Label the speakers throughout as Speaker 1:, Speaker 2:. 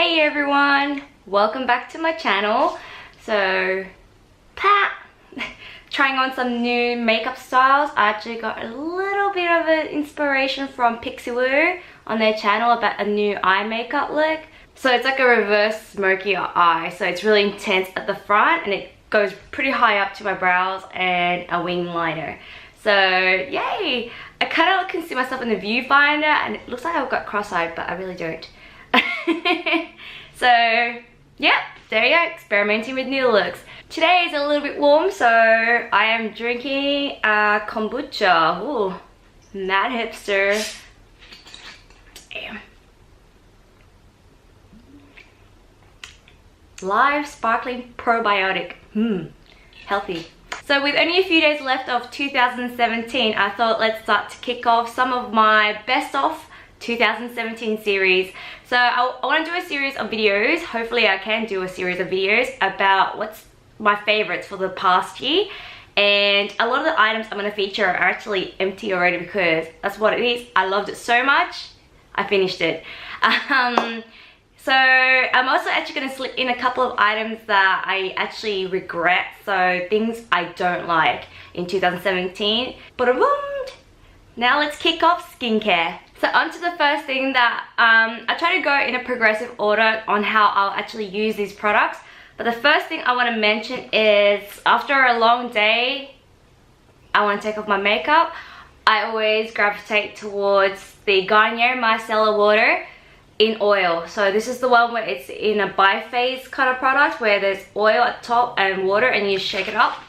Speaker 1: Hey everyone, welcome back to my channel. So, trying on some new makeup styles. I actually got a little bit of an inspiration from Pixiwoo on their channel about a new eye makeup look. So it's like a reverse smoky eye, so it's really intense at the front and it goes pretty high up to my brows and a wing liner. So yay! I kind of can see myself in the viewfinder and it looks like I've got cross-eyed, but I really don't. So yeah, there you go, experimenting with new looks. Today is a little bit warm, so I am drinking kombucha. Ooh, mad hipster. Damn. Live sparkling probiotic. Healthy. So with only a few days left of 2017, I thought let's start to kick off some of my best of 2017 series. So I want to do a series of videos. Hopefully I can do a series of videos about what's my favorites for the past year. And a lot of the items I'm going to feature are actually empty already because that's what it is. I loved it so much, I finished it. So I'm also actually going to slip in a couple of items that I actually regret. So things I don't like in 2017. But now let's kick off skincare. So onto the first thing that I try to go in a progressive order on how I'll actually use these products. But the first thing I want to mention is after a long day, I want to take off my makeup. I always gravitate towards the Garnier Micellar Water in oil. So this is the one where it's in a biphase kind of product where there's oil at top and water and you shake it up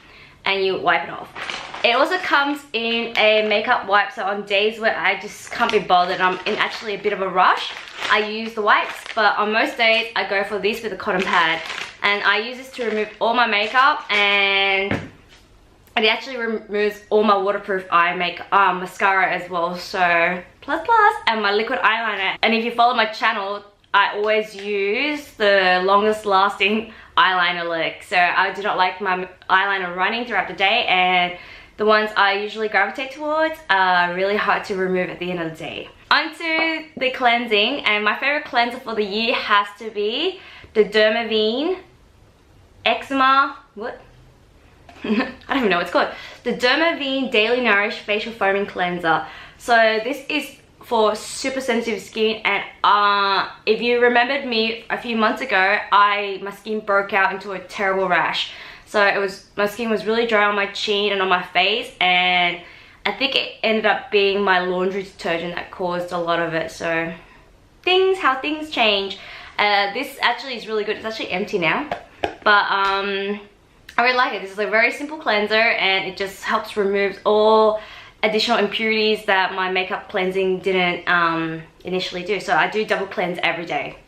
Speaker 1: and you wipe it off. It also comes in a makeup wipe, so on days where I just can't be bothered, I'm in actually a bit of a rush, I use the wipes, but on most days I go for this with a cotton pad. And I use this to remove all my makeup, and it actually removes all my waterproof eye makeup, mascara as well, so plus, and my liquid eyeliner. And if you follow my channel, I always use the longest lasting eyeliner look, so I do not like my eyeliner running throughout the day, and the ones I usually gravitate towards are really hard to remove at the end of the day. Onto the cleansing, and my favorite cleanser for the year has to be the Dermaveen Eczema, what? I don't even know what it's called. The Dermaveen Daily Nourish Facial Foaming Cleanser. So this is for super sensitive skin, and if you remembered me a few months ago, my skin broke out into a terrible rash. So my skin was really dry on my chin and on my face, and I think it ended up being my laundry detergent that caused a lot of it. So how things change. This actually is really good. It's actually empty now, but I really like it. This is a very simple cleanser and it just helps remove all additional impurities that my makeup cleansing didn't initially do. So I do double cleanse every day.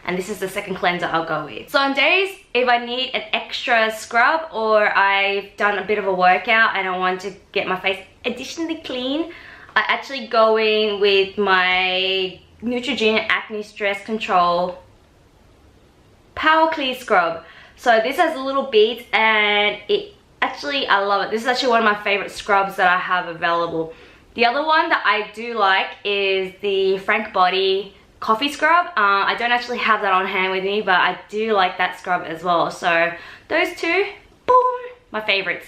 Speaker 1: And this is the second cleanser I'll go with. So on days if I need an extra scrub or I've done a bit of a workout and I want to get my face additionally clean, I actually go in with my Neutrogena Acne Stress Control Power Clear Scrub. So this has little beads and I love it. This is actually one of my favorite scrubs that I have available. The other one that I do like is the Frank Body Coffee Scrub. I don't actually have that on hand with me, but I do like that scrub as well. So those two, boom, my favorites.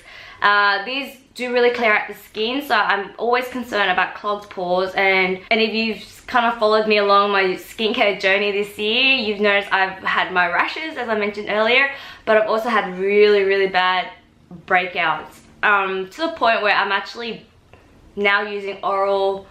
Speaker 1: These do really clear out the skin, so I'm always concerned about clogged pores, and if you've kind of followed me along my skincare journey this year, you've noticed I've had my rashes, as I mentioned earlier, but I've also had really bad breakouts, to the point where I'm actually now using oral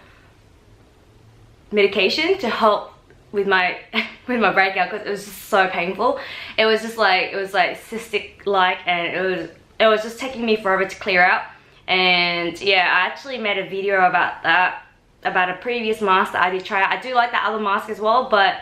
Speaker 1: medication to help with my breakout, because it was just so painful. It was cystic like, and it was just taking me forever to clear out. And yeah, I actually made a video about that, about a previous mask that I did try out. I do like that other mask as well, but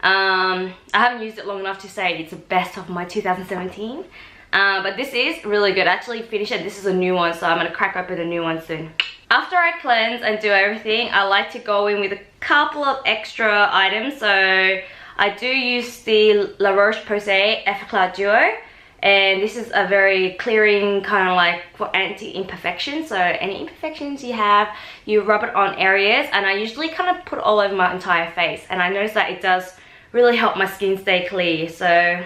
Speaker 1: I haven't used it long enough to say it's the best of my 2017. But this is really good. I actually finished it. This is a new one, so I'm going to crack open a new one soon. After I cleanse and do everything, I like to go in with a couple of extra items. So I do use the La Roche-Posay Effaclar Duo. And this is a very clearing kind of like for anti-imperfection. So any imperfections you have, you rub it on areas, and I usually kind of put it all over my entire face. And I notice that it does really help my skin stay clear. So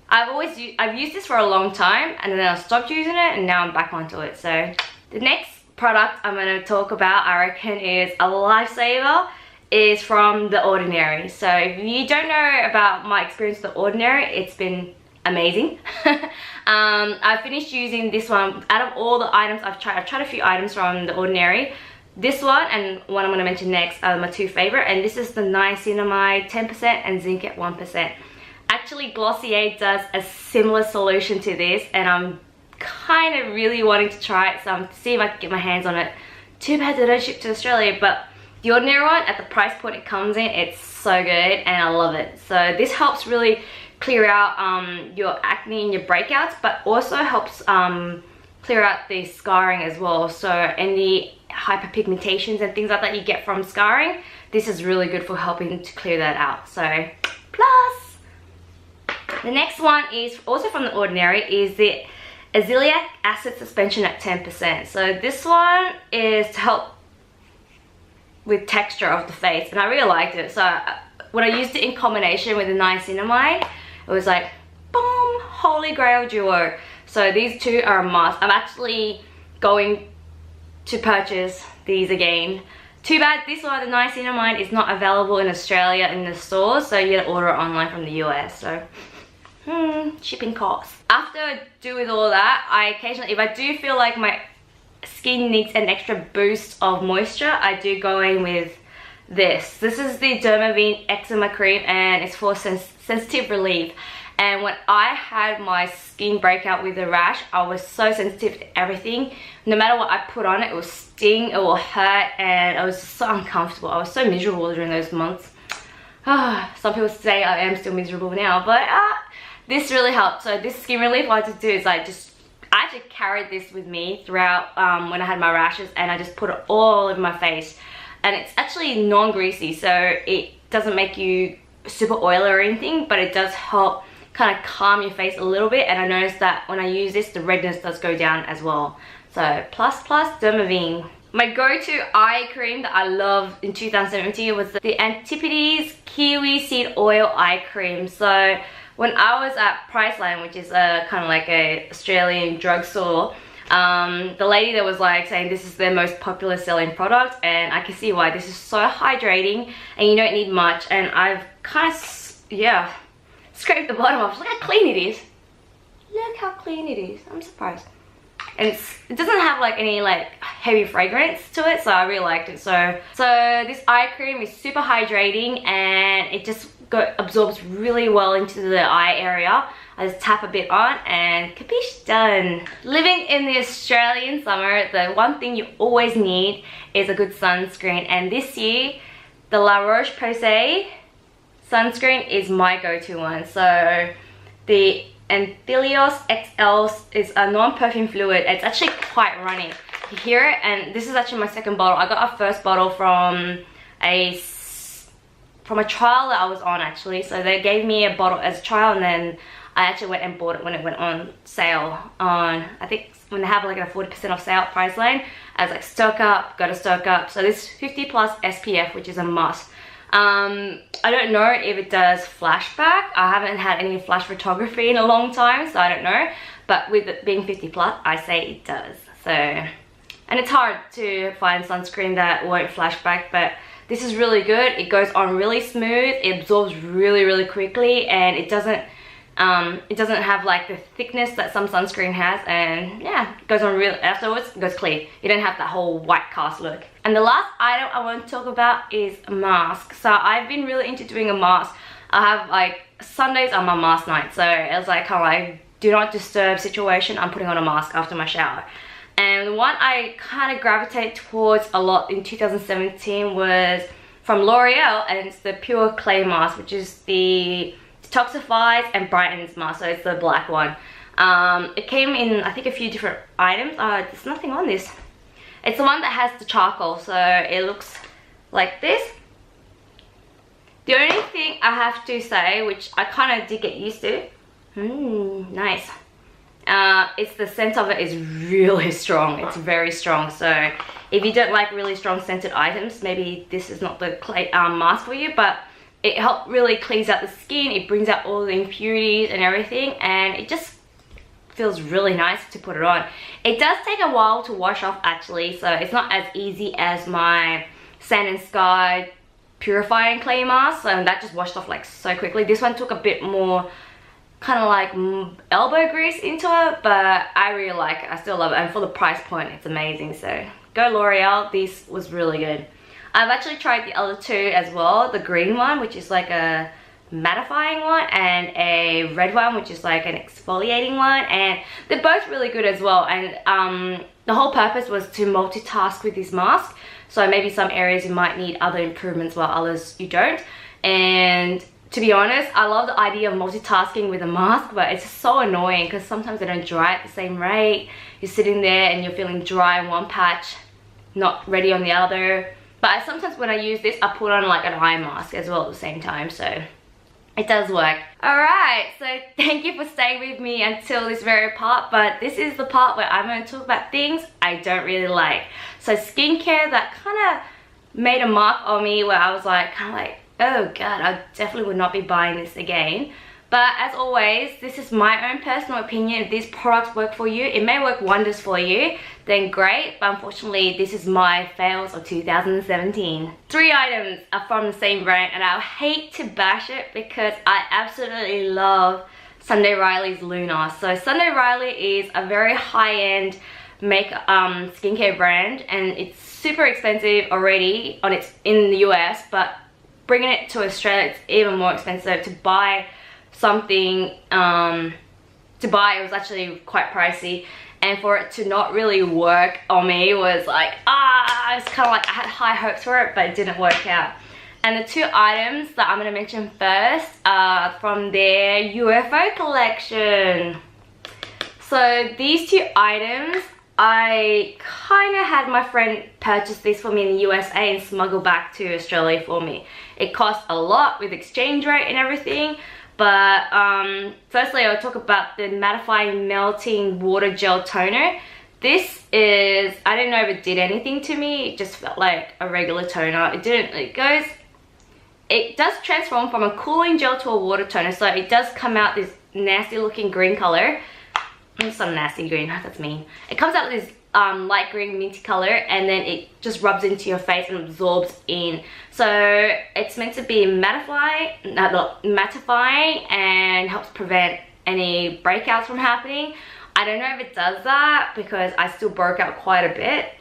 Speaker 1: I've used this for a long time, and then I stopped using it, and now I'm back onto it. So the next product I'm going to talk about, I reckon, is a lifesaver, is from The Ordinary. So if you don't know about my experience with The Ordinary, it's been amazing. I finished using this one. Out of all the items I've tried a few items from The Ordinary. This one and one I'm going to mention next are my two favorite, and this is the niacinamide 10% and zinc at 1%. Actually, Glossier does a similar solution to this, and I'm kind of really wanting to try it, so I'm seeing if I can get my hands on it. Too bad they don't ship to Australia, but The Ordinary one, at the price point it comes in, it's so good and I love it. So this helps really clear out your acne and your breakouts, but also helps clear out the scarring as well. So any hyperpigmentations and things like that you get from scarring, this is really good for helping to clear that out. So plus, the next one is also from The Ordinary, is the azelaic acid suspension at 10%. So this one is to help with texture of the face, and I really liked it. So when I used it in combination with the niacinamide, it was like boom, holy grail duo. So these two are a must. I'm actually going to purchase these again. Too bad this one, the niacinamide, is not available in Australia in the stores, so you gotta order it online from the US. So shipping costs. After I do with all that, I occasionally, if I do feel like my skin needs an extra boost of moisture, I do go in with this. This is the Dermaveen eczema cream, and it's for sensitive relief. And when I had my skin breakout with the rash, I was so sensitive to everything. No matter what I put on it, it will sting, it will hurt, and I was just so uncomfortable. I was so miserable during those months. Some people say I am still miserable now, but this really helped. So this skin relief, what I had to do is I actually carried this with me throughout when I had my rashes, and I just put it all over my face. And it's actually non-greasy, so it doesn't make you super oily or anything, but it does help kind of calm your face a little bit. And I noticed that when I use this, the redness does go down as well. So plus Dermaveen. My go-to eye cream that I loved in 2017 was the Antipodes Kiwi Seed Oil Eye Cream. So when I was at Priceline, which is kind of like a Australian drugstore, the lady that was like saying this is their most popular selling product, and I can see why. This is so hydrating and you don't need much, and I've kind of, yeah, scraped the bottom off. Look how clean it is. Look how clean it is. I'm surprised. And it doesn't have like any like heavy fragrance to it, so I really liked it. So this eye cream is super hydrating, and it just absorbs really well into the eye area. I just tap a bit on and capiche, done. Living in the Australian summer, the one thing you always need is a good sunscreen, and this year the La Roche-Posay sunscreen is my go-to one. So the Anthelios XL is a non-perfume fluid. It's actually quite runny. You hear it? And this is actually my second bottle. I got a first bottle from a trial that I was on, actually. So they gave me a bottle as a trial, and then I actually went and bought it when it went on sale on, I think when they have like a 40% off sale at Priceline. I was like, stock up, gotta stock up. So this 50 plus SPF, which is a must. I don't know if it does flashback. I haven't had any flash photography in a long time, so I don't know. But with it being 50 plus, I say it does. So, and it's hard to find sunscreen that won't flashback, but this is really good. It goes on really smooth. It absorbs really, really quickly, and it doesn't have like the thickness that some sunscreen has, and yeah, it goes on real afterwards, it goes clear. You don't have that whole white cast look. And the last item I want to talk about is a mask. So I've been really into doing a mask. I have like Sundays are my mask night, so it's like kind of like do not disturb situation. I'm putting on a mask after my shower. And the one I kind of gravitate towards a lot in 2017 was from L'Oreal, and it's the Pure Clay Mask, which is the detoxifies and brightens mask. So it's the black one. It came in, I think, a few different items. There's nothing on this. It's the one that has the charcoal, so it looks like this. The only thing I have to say, which I kind of did get used to, nice, it's the scent of it is really strong. It's very strong. So if you don't like really strong scented items, maybe this is not the clay mask for you. But it really cleans out the skin, it brings out all the impurities and everything, and it just feels really nice to put it on. It does take a while to wash off actually, so it's not as easy as my Sand and Sky purifying clay mask, so that just washed off like so quickly. This one took a bit more kind of like elbow grease into it, but I really like it. I still love it, and for the price point it's amazing. So go L'Oreal, this was really good. I've actually tried the other two as well, the green one which is like a mattifying one, and a red one which is like an exfoliating one, and they're both really good as well. And the whole purpose was to multitask with this mask, so maybe some areas you might need other improvements while others you don't. And to be honest, I love the idea of multitasking with a mask, but it's so annoying because sometimes they don't dry at the same rate. You're sitting there and you're feeling dry in one patch, not ready on the other. But sometimes when I use this, I put on like an eye mask as well at the same time, so it does work. Alright, so thank you for staying with me until this very part, but this is the part where I'm going to talk about things I don't really like. So skincare that kind of made a mark on me, where I was like, oh god, I definitely would not be buying this again. But as always, this is my own personal opinion. If these products work for you, it may work wonders for you, then great. But unfortunately, this is my fails of 2017. 3 items are from the same brand, and I hate to bash it because I absolutely love Sunday Riley's Luna. So Sunday Riley is a very high-end skincare brand, and it's super expensive already in the US, but bringing it to Australia, it's even more expensive. To buy something it was actually quite pricey, and for it to not really work on me was like, it's kind of like I had high hopes for it, but it didn't work out. And the 2 items that I'm going to mention first are from their UFO collection. So these 2 items, I kind of had my friend purchase this for me in the USA and smuggle back to Australia for me. It cost a lot with exchange rate and everything, but firstly I'll talk about the mattifying melting water gel toner. This is, I don't know if it did anything to me, it just felt like a regular toner. It does transform from a cooling gel to a water toner, so it does come out this nasty looking green color. It's not a nasty green, that's mean. It comes out with this light green minty color, and then it just rubs into your face and absorbs in. So it's meant to be mattifying and helps prevent any breakouts from happening. I don't know if it does that because I still broke out quite a bit.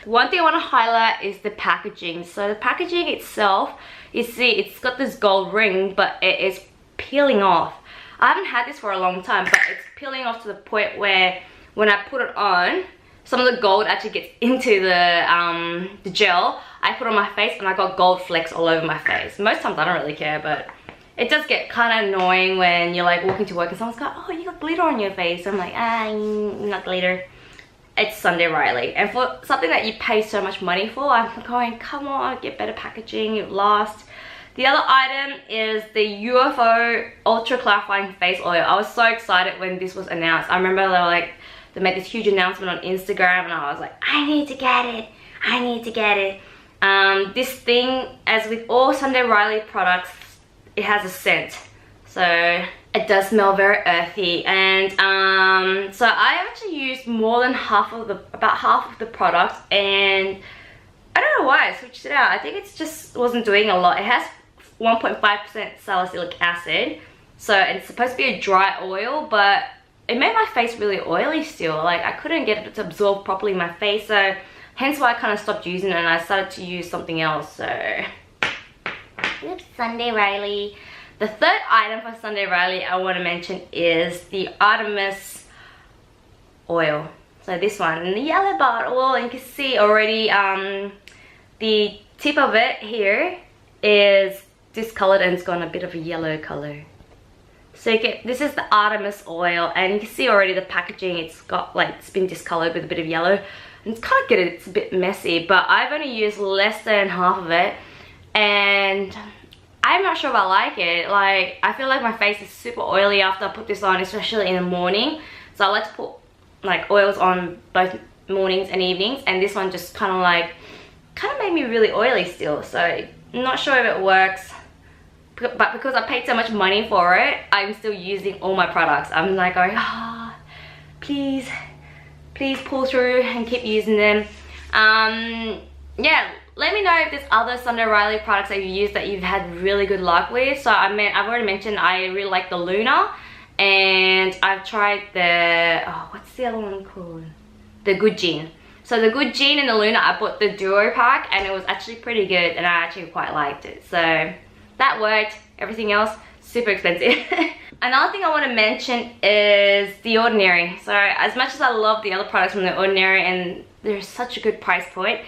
Speaker 1: One thing I want to highlight is the packaging. So the packaging itself, you see it's got this gold ring, but it is peeling off. I haven't had this for a long time, but it's peeling off to the point where when I put it on, some of the gold actually gets into the gel. I put it on my face and I got gold flecks all over my face. Most times I don't really care, but it does get kind of annoying when you're like walking to work and someone's got, oh, you got glitter on your face. I'm like, not glitter. It's Sunday Riley, and for something that you pay so much money for, I'm going, come on, get better packaging, it lasts. The other item is the UFO Ultra Clarifying Face Oil. I was so excited when this was announced. I remember they made this huge announcement on Instagram, and I was like, I need to get it. I need to get it. This thing, as with all Sunday Riley products, it has a scent. So it does smell very earthy, and so I actually used more than about half of the product, and I don't know why I switched it out. I think it's just wasn't doing a lot. It has 1.5% salicylic acid, so it's supposed to be a dry oil, but it made my face really oily still. Like I couldn't get it to absorb properly in my face, so hence why I kind of stopped using it and I started to use something else. So oops, Sunday Riley. The 3rd item for Sunday Riley I want to mention is the Artemis oil. So this one in the yellow bottle, and you can see already the tip of it here is discolored and it's got a bit of a yellow color. So you get, this is the Artemis oil, and you can see already the packaging, it's been discolored with a bit of yellow, and it's kind of good, it's a bit messy, but I've only used less than half of it, and I'm not sure if I like it. Like, I feel like my face is super oily after I put this on, especially in the morning. So I like to put like oils on both mornings and evenings, and this one just kind of made me really oily still. So I'm not sure if it works, but because I paid so much money for it, I'm still using all my products. I'm like going, please pull through and keep using them. Yeah, let me know if there's other Sunday Riley products that you use that you've had really good luck with. So I've already mentioned I really like the Luna, and I've tried the, what's the other one called? The Good Gene. So the Good Gene and the Luna, I bought the duo pack and it was actually pretty good, and I actually quite liked it. So that worked. Everything else, super expensive. Another thing I want to mention is The Ordinary. So as much as I love the other products from The Ordinary and they're such a good price point,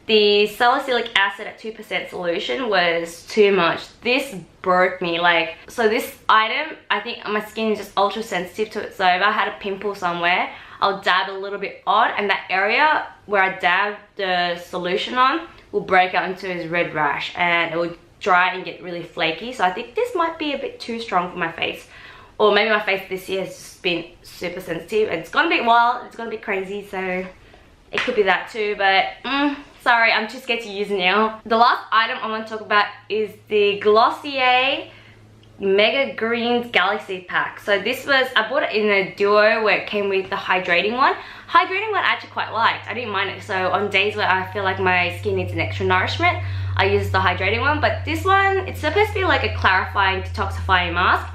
Speaker 1: the salicylic acid at 2% solution was too much. This broke me. Like, so this item, I think my skin is just ultra sensitive to it. So if I had a pimple somewhere, I'll dab a little bit on, and that area where I dab the solution on will break out into this red rash, and it will dry and get really flaky. So I think this might be a bit too strong for my face, or maybe my face this year has just been super sensitive and it's gone a bit wild, it's gone a bit crazy, so it could be that too. But sorry, I'm too scared to use it now. The last item I want to talk about is the Glossier Mega Greens Galaxy pack. So this was, I bought it in a duo where it came with the hydrating one. Hydrating one I actually quite liked, I didn't mind it. So on days where I feel like my skin needs an extra nourishment, I use the hydrating one. But this one, it's supposed to be like a clarifying, detoxifying mask.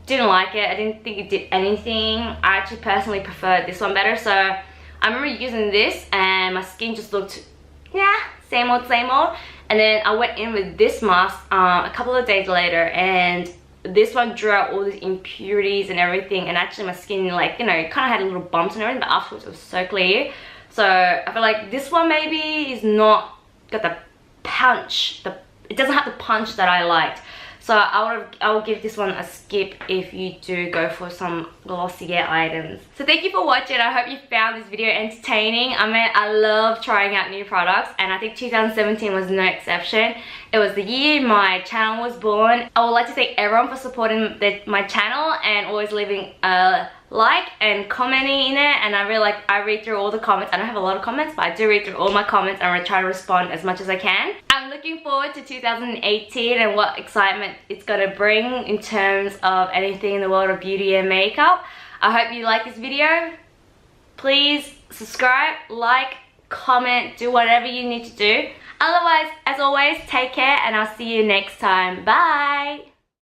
Speaker 1: Didn't like it, I didn't think it did anything. I actually personally preferred this one better. So I remember using this and my skin just looked, yeah, same old, same old. And then I went in with this mask a couple of days later, and this one drew out all these impurities and everything, and actually my skin, like, you know, kind of had little bumps and everything, but afterwards it was so clear. So I feel like this one maybe is not got the punch, it doesn't have the punch that I liked. So I will give this one a skip if you do go for some Glossier items. So thank you for watching. I hope you found this video entertaining. I mean, I love trying out new products, and I think 2017 was no exception. It was the year my channel was born. I would like to thank everyone for supporting my channel and always leaving a like and commenting in it. And I read through all the comments. I don't have a lot of comments, but I do read through all my comments and I try to respond as much as I can. I'm looking forward to 2018 and what excitement it's gonna bring in terms of anything in the world of beauty and makeup. I hope you like this video. Please subscribe, like, comment, do whatever you need to do. Otherwise, as always, take care and I'll see you next time. Bye!